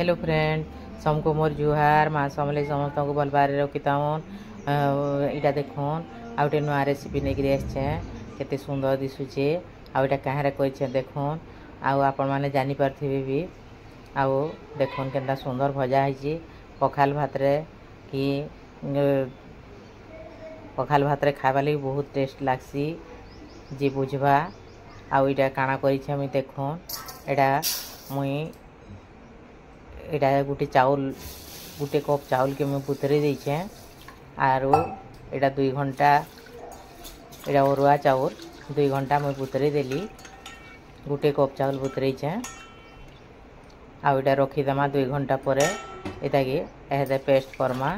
Hello friend समको मोर जुहार माँ समले समस्त को भल बारे रखिताउन इटा देखुन आ गोटे नुआ रेसिपी नहीं आसचे केते सुंदर दिशुचे आटा कहाँ कर देखुन आपण मैंने जानीपारे भी आउ देखुन के सुंदर भजा है पखाल भात रे कि पखाल भात रे खावा लगी बहुत टेस्ट लागसी जी बुझवा आटा काଣା कर मुई देखुन एटा मुई एटा गोटे चाउल गोटे कप चाउल के मुझे बुतरे देछे आरो एटा 2 घंटा एटा अरुआ चाउल 2 घंटा मुझे बुतरे देली गोटे कप चाउल बुतरे आटा रखीदमा 2 घंटा पर एटा के एहदे पेस्ट करमा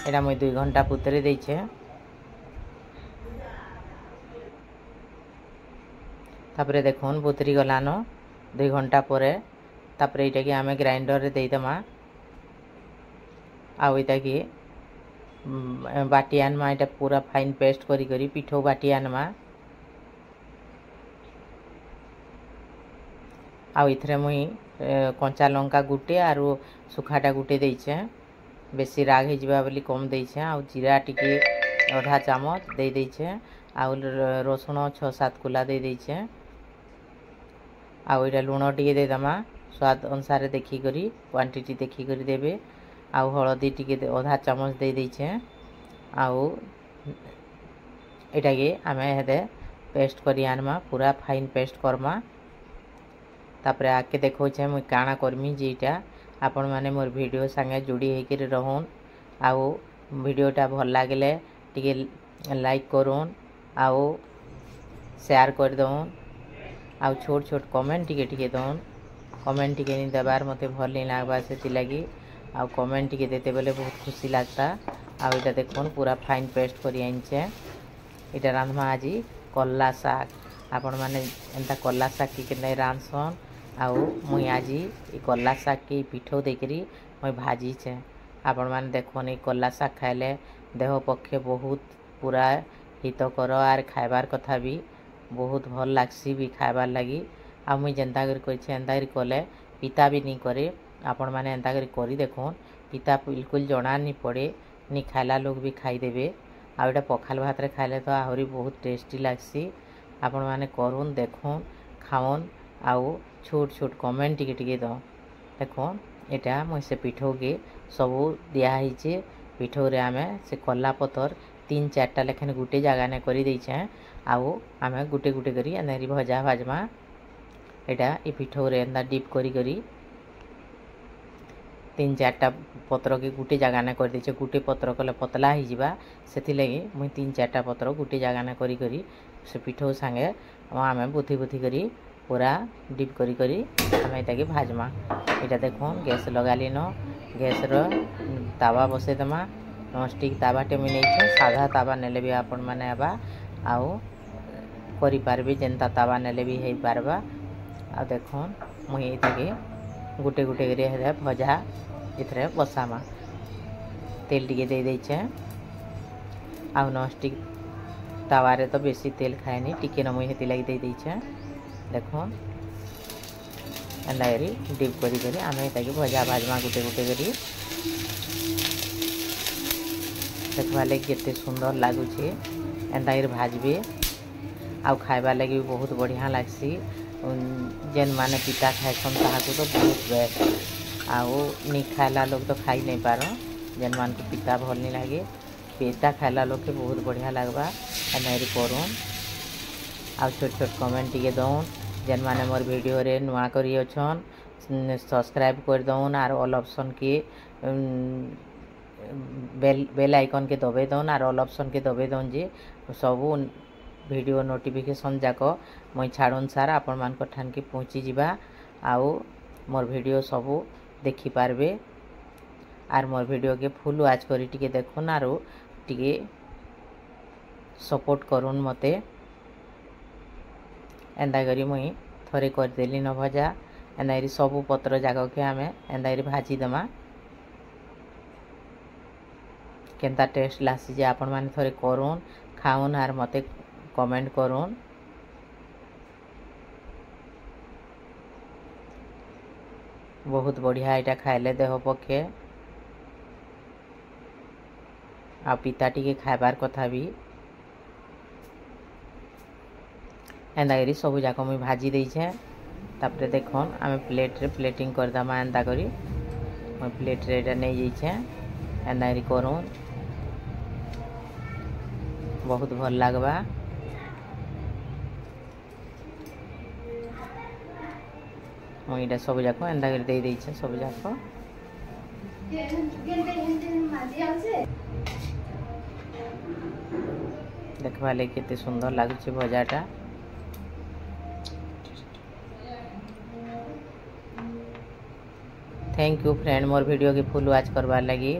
एटा मुझे 2 घंटा बुतरे देछे तापरे देखुन बुतरी गलानो 2 घंटा पर तापरे इटा कि आमे ग्राइंडर रे देदमा आउ इटा कि बाटी आनमा इटा पूरा फाइन पेस्ट करी करी पिठो बाटी आनमा आउ इथरे मुई कंचा लंका गुटे आरु सुखाटा गुटे देइछे बेसी राग हे जिबा बोली कम देइछे आउ जीरा टिके आधा चामच दे देइछे आउ रसुण 6-7 कुला दे देइछे आउ इटा लूण टिके दे दमा स्वाद अनुसार देखी करी क्वांटिटी देखी करी देबे आउ हळदी टिके आधा चामच दे देइछे आउ एटा के आमे हेदे पेस्ट करी आनमा पूरा फाइन पेस्ट करमा तापरे आके देखो छे मुई काना करमी जेटा आपण माने मोर वीडियो संगे जुड़ी हे के रहन आउ वीडियोटा भल लागले टिके लाइक करूँ आउ शेयर कर दउन आउ छोट छोट कमेंट टिके दउन कमेंट टिके नहीं देबार मते भल नहीं लागबा से लगी आउ कमेंट टिके देते बेले बहुत खुशी लगता आउ इटा देखुन पूरा फाइन पेस्ट करी आनछे इटा रांधमा आज कल्ला साग आपण माने एंता कल्ला साग की केने रांधसन आउ मुई आज ई कल्ला साग के पिठो देकरी मुई भाजी छे आपण माने देखुन ई कल्ला साग खाइले देह पक्षे बहुत पूरा हितकर आर खाइबार कथा भी बहुत भल लागसी भी खाइबार लगी आ मुई जेंता कर एंता कले पिता भी नहीं करे आपण माने एंता करी देखुन पिता बिल्कुल जना नहीं पड़े नहीं खाइला लोग भी खाईदेवे आटा पखाल भात रे खाइले तो आहरी बहुत टेस्टी लागसी आपण माने करुन देखुन खाउन आउ छोट छोट कमेंट टिके दो देखुन एटा मुई से पिठो के सबू दिया है पिठो रे आमे से कल्ला पतर 3-4टा लेखन गुटे जगह ने करी देछे आउ आमे गुटे गुटे करी एनेरी भजा भाजमा एटा ई पिठो रे एंदा डीप करी करी 3-4टा पत्र के गुटे जगह ने कर देछे गुटे पत्र कले पतला ही जिबा सेति लगी मुई 3-4टा पत्र गुटे जगह ने करी करी से पिठो संगे आमे बुथी बुथी करी पूरा डीप करी करी आमे एटा के भाजमा एटा देखुन गैस लगा लिनो गैस रो तावा बसे दमा नॉनस्टिक तावाटे मी नहीं साधा तावा नेले भी आपण माने आबा आउ करि पारबे जेंता तावा नेले भी हे पारबा आ देखुन मुई एटाके गुटे गुटे करी हे भजा इथरे बसामा तेल टिके दे देछे आ नॉनस्टिक तावारे तो बेसी तेल खाएनी टिके न मुई हेति लागि दे देछे देखुन एंदारी डीप करी करी आमे एटाके भजा भाजमा गुटे गुटे करी देखवा लगे केते सुंदर लागुचे एंता भाजबे आउ खाइबा लगे भी बहुत बढ़िया लागसी जेन माने पिता खाइसन ताहाको तो बहुत बेस्ट आउ नहीं खाइला लोग तो खाई नहीं पार जेन मान को पिता भल नहीं लगे पिता खाइला लोग के बहुत बढ़िया लगवा एंता करूँ आउ छोट छोट कमेंट टिके दउन जेन माने मोर वीडियो रे नुआ करी अछन सब्सक्राइब कर दउन आर ऑल ऑप्शन के बेल आइकन के दबे दउन आर ऑल ऑप्शन के दबे दउन जे सबू वीडियो नोटिफिकेशन जाक मुई छाड़न सार आपण मान को ठान के पहुँची जिबा आउ मोर वीडियो सबू देखि पारबे आर मोर वीडियो के फुल वाच करी टिके देखुन आरो टिके सपोर्ट करुन मते एंदा करी मुई थरे कर देली न भजा एंदा सबू पत्र जाक के आमे एंदा भाजी दमा केंता टेस्ट लासी जे आपण माने थरे करुन खाउन आर मते कमेंट करुन बहुत बढ़िया एटा खाइले देह पक्षे आ पिता टिके खाइबार कथा भी एंदा करी सब जाक मुई भाजी देछे तापरे देखन आमे प्लेट रे प्लेटिंग कर दमा एंदा करी मुई प्लेट रे एटा नै जाइछे एंदा करी करूँ बहुत भल लागबा मुई एटा सब जाक एंदा करी दे देछे सब जाक देखबा ले केते सुंदर लागुछि भजाटा। Thank you friend more video के फुल वॉच करवार लगी।